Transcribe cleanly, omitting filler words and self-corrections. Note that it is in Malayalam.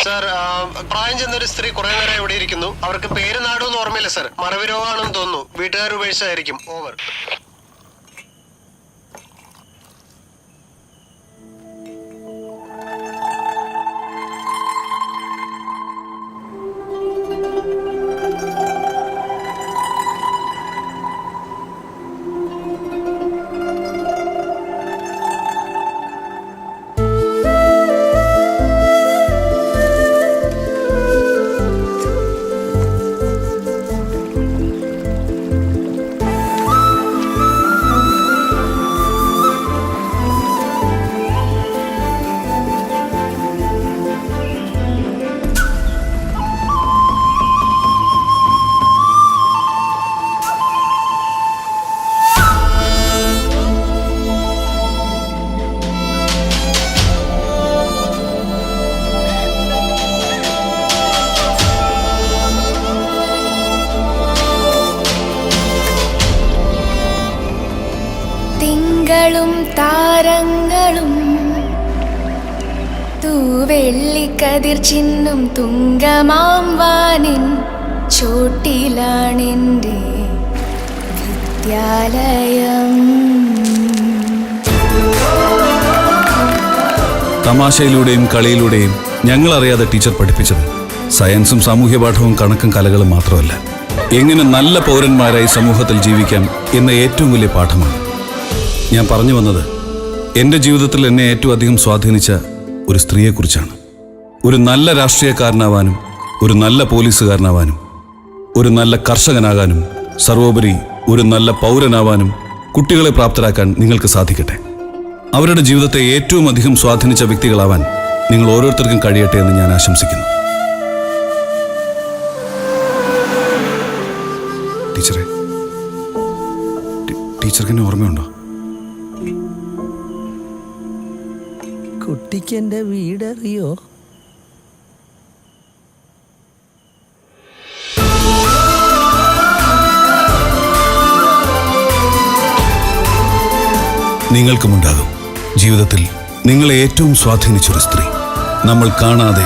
സർ, പ്രായം ചെന്ന ഒരു സ്ത്രീ കുറെ നേരം ഇവിടെ ഇരിക്കുന്നു. അവർക്ക് പേര് നാടൊന്നും ഓർമ്മയില്ല സർ. മറവി രോഗമാണെന്ന് തോന്നുന്നു. വീട്ടുകാർ ഉപേക്ഷിച്ചായിരിക്കും. ഓവർ. തിങ്കളും താരങ്ങളും തൂവെള്ളിക്കതിർ ചിന്നും തുങ്കമാം വാനിൻ ചോട്ടിലാണെൻ്റെ വിദ്യാലയം. തമാശയിലൂടെയും കളിയിലൂടെയും ഞങ്ങളറിയാതെ ടീച്ചർ പഠിപ്പിച്ചത് സയൻസും സാമൂഹ്യ പാഠവും കണക്കും കലകളും മാത്രമല്ല, എങ്ങനെ നല്ല പൗരന്മാരായി സമൂഹത്തിൽ ജീവിക്കാം എന്ന ഏറ്റവും വലിയ പാഠമാണ്. ഞാൻ പറഞ്ഞു വന്നത് എൻ്റെ ജീവിതത്തിൽ എന്നെ ഏറ്റവും അധികം സ്വാധീനിച്ച ഒരു സ്ത്രീയെക്കുറിച്ചാണ്. ഒരു നല്ല രാഷ്ട്രീയക്കാരനാവാനും, ഒരു നല്ല പോലീസുകാരനാവാനും, ഒരു നല്ല കർഷകനാകാനും, സർവോപരി ഒരു നല്ല പൗരനാവാനും കുട്ടികളെ പ്രാപ്തരാക്കാൻ നിങ്ങൾക്ക് സാധിക്കട്ടെ. അവരുടെ ജീവിതത്തെ ഏറ്റവും അധികം സ്വാധീനിച്ച വ്യക്തികളാവാൻ നിങ്ങൾ ഓരോരുത്തർക്കും കഴിയട്ടെ എന്ന് ഞാൻ ആശംസിക്കുന്നു. ടീച്ചറെ, ടീച്ചർക്ക് എന്നെ ഓർമ്മയുണ്ടോ? കുട്ടിക്ക് എൻ്റെ വീടറിയോ? നിങ്ങൾക്കുമുണ്ടാകും ജീവിതത്തിൽ നിങ്ങളെ ഏറ്റവും സ്വാധീനിച്ചൊരു സ്ത്രീ. നമ്മൾ കാണാതെ